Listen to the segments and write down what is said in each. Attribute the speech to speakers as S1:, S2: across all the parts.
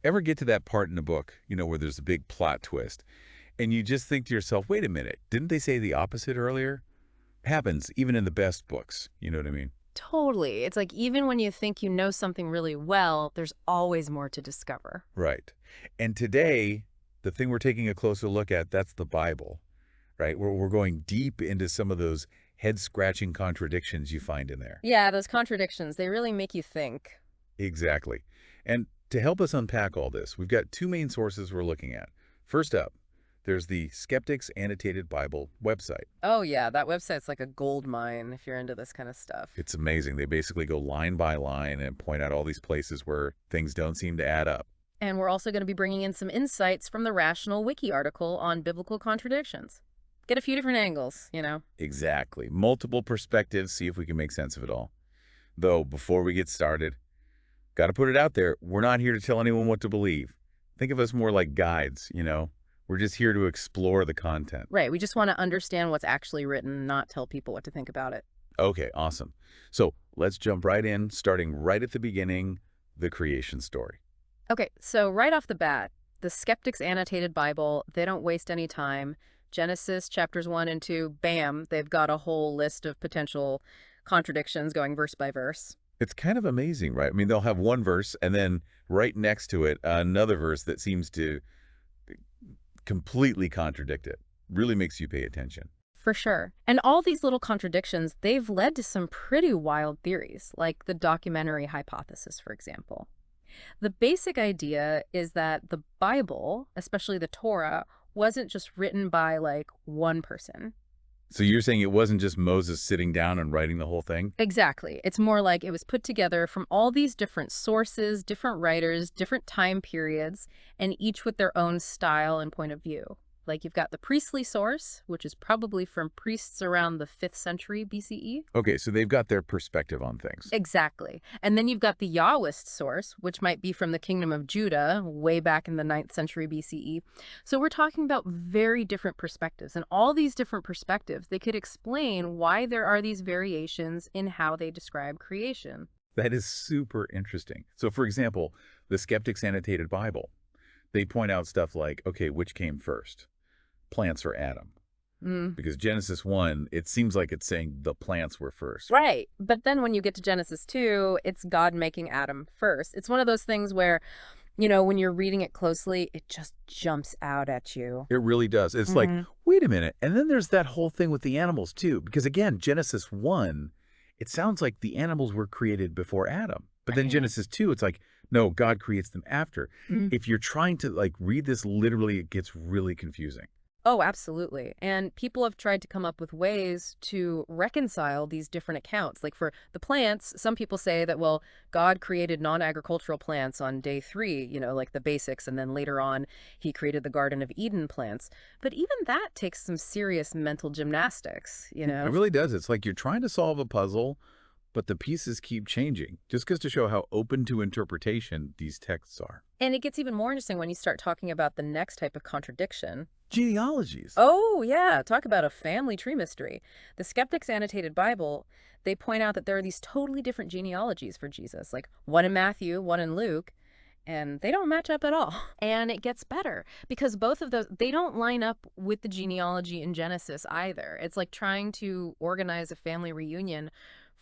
S1: Ever get to that part in the book, where there's a big plot twist, and you just think to yourself, wait a minute, didn't they say the opposite earlier? Happens even in the best books, you know what I mean?
S2: Totally. It's like even when you think you know something really well, there's always more to discover.
S1: Right. And today, the thing we're taking a closer look at, that's the Bible, right? We're going deep into some of those head-scratching contradictions you find in there.
S2: Yeah, those contradictions, they really make you think.
S1: Exactly. And to help us unpack all this, we've got two main sources we're looking at. First up, there's the Skeptics Annotated Bible website.
S2: Oh, yeah, that website's like a gold mine if you're into this kind of stuff.
S1: It's amazing. They basically go line by line and point out all these places where things don't seem to add up.
S2: And we're also going to be bringing in some insights from the RationalWiki article on biblical contradictions. Get a few different angles.
S1: Exactly. Multiple perspectives, see if we can make sense of it all. Though, before we get started, got to put it out there, we're not here to tell anyone what to believe. Think of us more like guides. We're just here to explore the content.
S2: Right, we just want to understand what's actually written, not tell people what to think about it.
S1: Okay, awesome. So let's jump right in, starting right at the beginning, the creation story.
S2: Okay, so right off the bat, the Skeptics Annotated Bible, they don't waste any time. Genesis chapters 1 and 2, bam, they've got a whole list of potential contradictions going verse by verse.
S1: It's kind of amazing, right? I mean, they'll have one verse and then right next to it, another verse that seems to completely contradict it. Really makes you pay attention.
S2: For sure. And all these little contradictions, they've led to some pretty wild theories, like the documentary hypothesis, for example. The basic idea is that the Bible, especially the Torah, wasn't just written by like one person.
S1: So you're saying it wasn't just Moses sitting down and writing the whole thing?
S2: Exactly. It's more like it was put together from all these different sources, different writers, different time periods, and each with their own style and point of view. Like you've got the priestly source, which is probably from priests around the 5th century BCE.
S1: Okay, so they've got their perspective on things.
S2: Exactly. And then you've got the Yahwist source, which might be from the kingdom of Judah, way back in the 9th century BCE. So we're talking about very different perspectives. And all these different perspectives, they could explain why there are these variations in how they describe creation.
S1: That is super interesting. So for example, the Skeptics Annotated Bible, they point out stuff like, okay, which came first? Plants or Adam?
S2: Mm.
S1: Because Genesis 1, it seems like it's saying the plants were first.
S2: Right. But then when you get to Genesis 2, it's God making Adam first. It's one of those things where, when you're reading it closely, it just jumps out at you.
S1: It really does. It's like, wait a minute. And then there's that whole thing with the animals too. Because again, Genesis 1, it sounds like the animals were created before Adam. But then
S2: Right.
S1: Genesis 2, it's like, no, God creates them after. If you're trying to read this literally, it gets really confusing.
S2: Oh, absolutely. And people have tried to come up with ways to reconcile these different accounts. Like for the plants, some people say that, well, God created non-agricultural plants on day 3, like the basics, and then later on he created the Garden of Eden plants. But even that takes some serious mental gymnastics.
S1: It really does. It's like you're trying to solve a puzzle, but the pieces keep changing. Just goes to show how open to interpretation these texts are.
S2: And it gets even more interesting when you start talking about the next type of contradiction.
S1: Genealogies.
S2: Oh, yeah. Talk about a family tree mystery. The Skeptics Annotated Bible, they point out that there are these totally different genealogies for Jesus, like one in Matthew, one in Luke, and they don't match up at all. And it gets better because both of those, they don't line up with the genealogy in Genesis either. It's like trying to organize a family reunion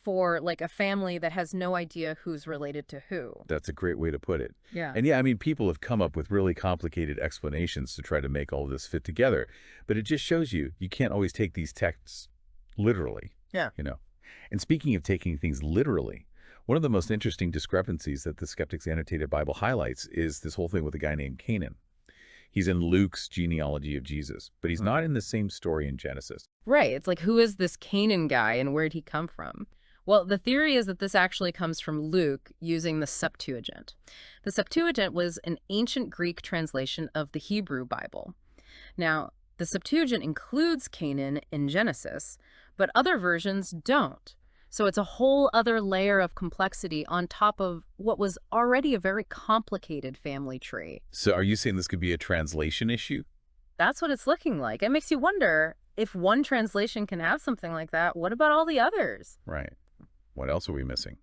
S2: for like a family that has no idea who's related to who.
S1: That's a great way to put it.
S2: Yeah.
S1: And yeah, I mean, people have come up with really complicated explanations to try to make all this fit together. But it just shows you can't always take these texts literally.
S2: Yeah.
S1: And speaking of taking things literally, one of the most interesting discrepancies that the Skeptics Annotated Bible highlights is this whole thing with a guy named Canaan. He's in Luke's genealogy of Jesus, but he's not in the same story in Genesis.
S2: Right. It's like, who is this Canaan guy and where'd he come from? Well, the theory is that this actually comes from Luke using the Septuagint. The Septuagint was an ancient Greek translation of the Hebrew Bible. Now, the Septuagint includes Canaan in Genesis, but other versions don't. So it's a whole other layer of complexity on top of what was already a very complicated family tree.
S1: So are you saying this could be a translation issue?
S2: That's what it's looking like. It makes you wonder, if one translation can have something like that, what about all the others?
S1: Right. What else are we missing?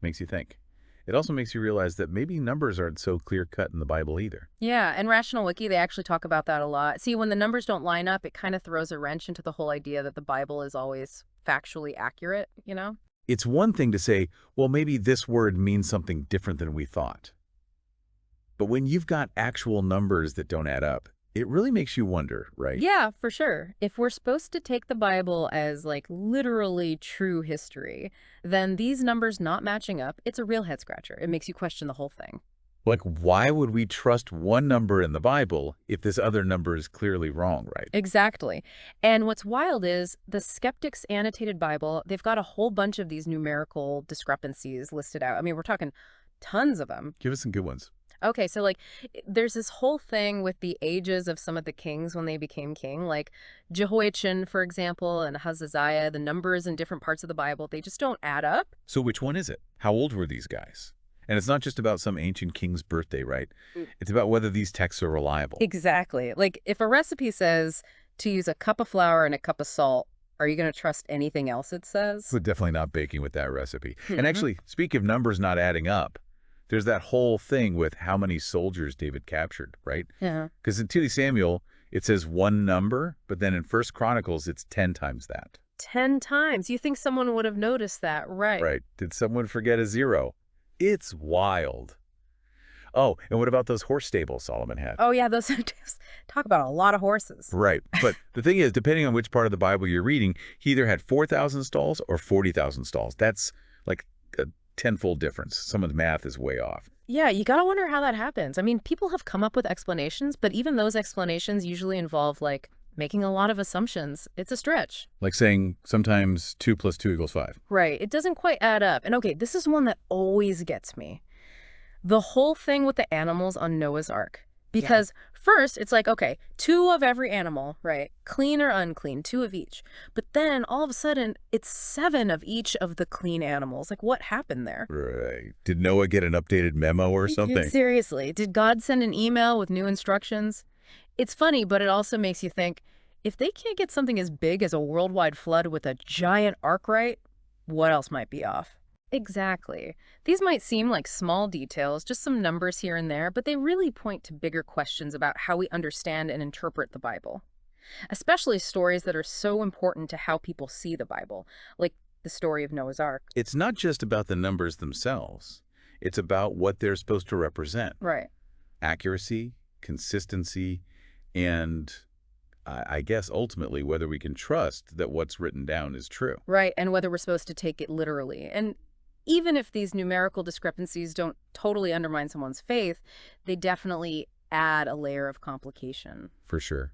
S1: Makes you think. It also makes you realize that maybe numbers aren't so clear-cut in the Bible either.
S2: Yeah, and RationalWiki, they actually talk about that a lot. See, when the numbers don't line up, it kind of throws a wrench into the whole idea that the Bible is always factually accurate, you know?
S1: It's one thing to say, well, maybe this word means something different than we thought. But when you've got actual numbers that don't add up, it really makes you wonder, right?
S2: Yeah, for sure. If we're supposed to take the Bible as like literally true history, then these numbers not matching up, it's a real head scratcher. It makes you question the whole thing.
S1: Like, why would we trust one number in the Bible if this other number is clearly wrong, right?
S2: Exactly. And what's wild is the Skeptics Annotated Bible, they've got a whole bunch of these numerical discrepancies listed out. I mean, we're talking tons of them.
S1: Give us some good ones.
S2: Okay, so like there's this whole thing with the ages of some of the kings when they became king, like Jehoiachin, for example, and Hazaziah, the numbers in different parts of the Bible, they just don't add up.
S1: So which one is it? How old were these guys? And it's not just about some ancient king's birthday, right? It's about whether these texts are reliable.
S2: Exactly. Like if a recipe says to use a cup of flour and a cup of salt, are you going to trust anything else it says?
S1: We're definitely not baking with that recipe. And
S2: Mhm.
S1: actually, speak of numbers not adding up, there's that whole thing with how many soldiers David captured, right?
S2: Yeah.
S1: Because in 2 Samuel, it says one number, but then in 1 Chronicles, it's 10 times that.
S2: 10 times. You think someone would have noticed that, right?
S1: Right. Did someone forget a zero? It's wild. Oh, and what about those horse stables Solomon had?
S2: Oh, yeah, those talk about a lot of horses.
S1: Right. But the thing is, depending on which part of the Bible you're reading, he either had 4,000 stalls or 40,000 stalls. That's like a tenfold difference. Someone's math is way off.
S2: Yeah, you gotta wonder how that happens. I mean, people have come up with explanations, but even those explanations usually involve, like, making a lot of assumptions. It's a stretch.
S1: Like saying sometimes 2 + 2 = 5.
S2: Right. It doesn't quite add up. And okay, this is one that always gets me. The whole thing with the animals on Noah's Ark. Because first, it's like, okay, 2 of every animal, right? Clean or unclean, 2 of each. But then all of a sudden, it's 7 of each of the clean animals. Like, what happened there?
S1: Right. Did Noah get an updated memo or something?
S2: Seriously, did God send an email with new instructions? It's funny, but it also makes you think, if they can't get something as big as a worldwide flood with a giant ark right, what else might be off? Exactly. These might seem like small details, just some numbers here and there, but they really point to bigger questions about how we understand and interpret the Bible. Especially stories that are so important to how people see the Bible, like the story of Noah's Ark.
S1: It's not just about the numbers themselves. It's about what they're supposed to represent.
S2: Right.
S1: Accuracy, consistency, and I guess ultimately whether we can trust that what's written down is true.
S2: Right, and whether we're supposed to take it literally. And even if these numerical discrepancies don't totally undermine someone's faith, they definitely add a layer of complication.
S1: For sure.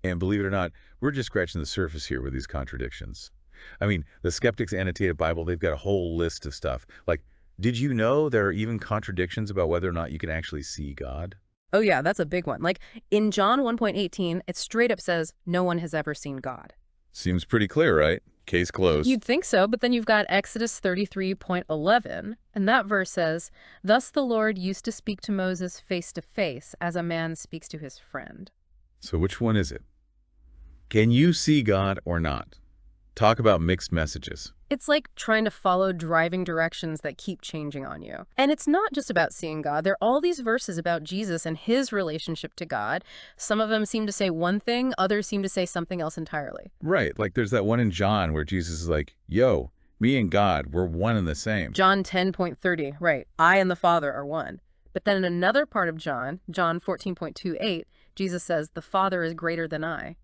S1: And believe it or not, we're just scratching the surface here with these contradictions. I mean, the Skeptics Annotated Bible, they've got a whole list of stuff. Like, did you know there are even contradictions about whether or not you can actually see God?
S2: Oh yeah, that's a big one. Like in John 1.18, it straight up says, no one has ever seen God.
S1: Seems pretty clear, right? Case closed.
S2: You'd think so, but then you've got Exodus 33.11, and that verse says, thus the Lord used to speak to Moses face to face as a man speaks to his friend.
S1: So which one is it? Can you see God or not? Talk about mixed messages.
S2: It's like trying to follow driving directions that keep changing on you. And it's not just about seeing God. There are all these verses about Jesus and his relationship to God. Some of them seem to say one thing, others seem to say something else entirely.
S1: Right, like there's that one in John where Jesus is like, yo, me and God, we're one and the same.
S2: John 10.30, right. I and the Father are one. But then in another part of John, John 14.28, Jesus says, the Father is greater than I.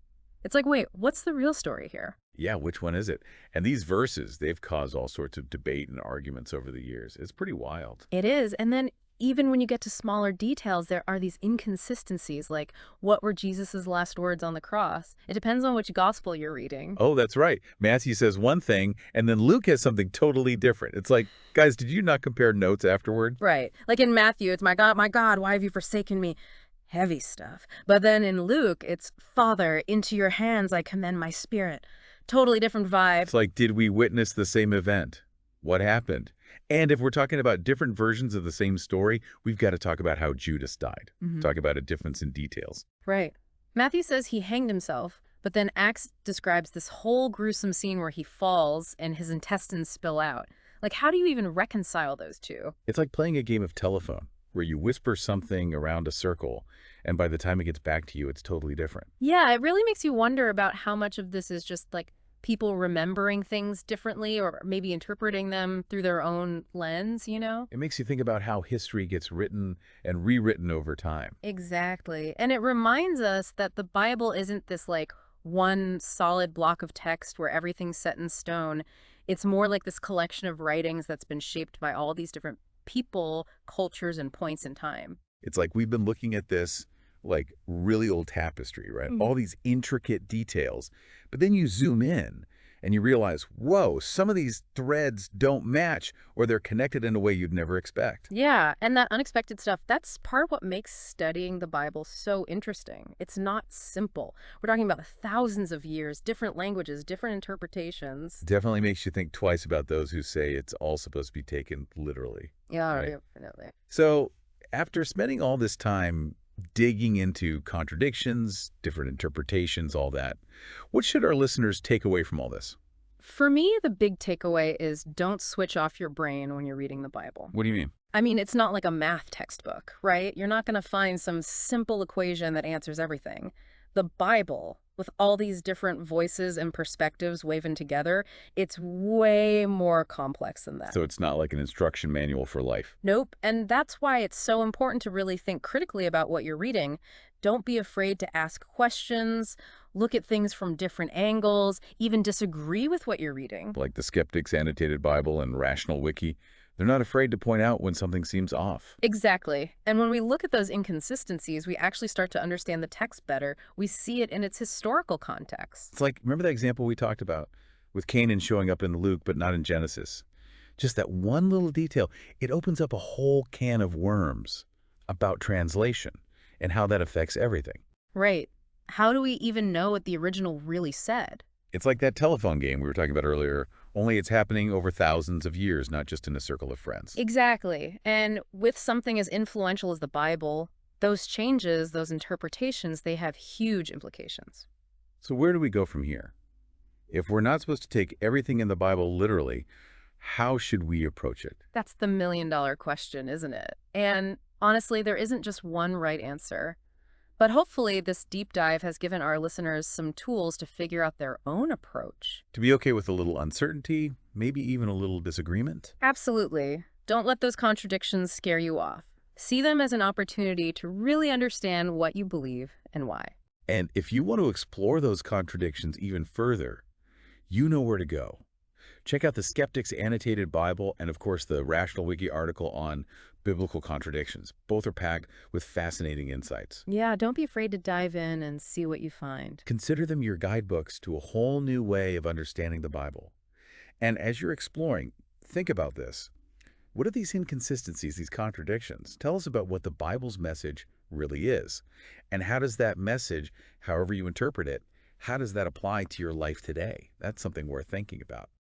S2: It's like, wait, what's the real story here?
S1: Yeah, which one is it? And these verses, they've caused all sorts of debate and arguments over the years. It's pretty wild.
S2: It is. And then even when you get to smaller details, there are these inconsistencies, like what were Jesus's last words on the cross? It depends on which gospel you're reading.
S1: Oh, that's right. Matthew says one thing, and then Luke has something totally different. It's like, guys, did you not compare notes afterward?
S2: Right. Like in Matthew, it's my God, why have you forsaken me? Heavy stuff. But then in Luke, it's Father, into your hands I commend my spirit. Totally different vibe.
S1: It's like, did we witness the same event? What happened? And if we're talking about different versions of the same story, we've got to talk about how Judas died. Talk about a difference in details.
S2: Right. Matthew says he hanged himself, but then Acts describes this whole gruesome scene where he falls and his intestines spill out. Like, how do you even reconcile those two?
S1: It's like playing a game of telephone, where you whisper something around a circle, and by the time it gets back to you, it's totally different.
S2: Yeah, it really makes you wonder about how much of this is just like people remembering things differently or maybe interpreting them through their own lens, you know?
S1: It makes you think about how history gets written and rewritten over time.
S2: Exactly. And it reminds us that the Bible isn't this like one solid block of text where everything's set in stone. It's more like this collection of writings that's been shaped by all these different people, cultures, and points in time.
S1: It's like we've been looking at this like really old tapestry, right? All these intricate details. But then you zoom in and you realize, whoa, some of these threads don't match or they're connected in a way you'd never expect.
S2: Yeah, and that unexpected stuff, that's part of what makes studying the Bible so interesting. It's not simple. We're talking about thousands of years, different languages, different interpretations.
S1: Definitely makes you think twice about those who say it's all supposed to be taken literally.
S2: Yeah,
S1: Right.
S2: definitely.
S1: So after spending all this time digging into contradictions, different interpretations, all that, what should our listeners take away from all this?
S2: For me, the big takeaway is don't switch off your brain when you're reading the Bible.
S1: What do you mean?
S2: I mean, it's not like a math textbook, right? You're not going to find some simple equation that answers everything. The Bible, with all these different voices and perspectives woven together, it's way more complex than that.
S1: So it's not like an instruction manual for life.
S2: Nope. And that's why it's so important to really think critically about what you're reading. Don't be afraid to ask questions, look at things from different angles, even disagree with what you're reading.
S1: Like the Skeptics Annotated Bible and RationalWiki, they're not afraid to point out when something seems off.
S2: Exactly. And when we look at those inconsistencies, we actually start to understand the text better. We see it in its historical context.
S1: It's like, remember that example we talked about with Canaan showing up in Luke but not in Genesis? Just that one little detail, it opens up a whole can of worms about translation and how that affects everything.
S2: Right. How do we even know what the original really said?
S1: It's like that telephone game we were talking about earlier, only it's happening over thousands of years, not just in a circle of friends.
S2: Exactly. And with something as influential as the Bible, those changes, those interpretations, they have huge implications.
S1: So where do we go from here? If we're not supposed to take everything in the Bible literally, how should we approach it?
S2: That's the million-dollar question, isn't it? And honestly, there isn't just one right answer. But hopefully, this deep dive has given our listeners some tools to figure out their own approach.
S1: To be okay with a little uncertainty, maybe even a little disagreement?
S2: Absolutely. Don't let those contradictions scare you off. See them as an opportunity to really understand what you believe and why.
S1: And if you want to explore those contradictions even further, you know where to go. Check out the Skeptics Annotated Bible and, of course, the RationalWiki article on biblical contradictions. Both are packed with fascinating insights.
S2: Yeah, don't be afraid to dive in and see what you find.
S1: Consider them your guidebooks to a whole new way of understanding the Bible. And as you're exploring, think about this. What are these inconsistencies, these contradictions? Tell us about what the Bible's message really is. And how does that message, however you interpret it, how does that apply to your life today? That's something worth thinking about.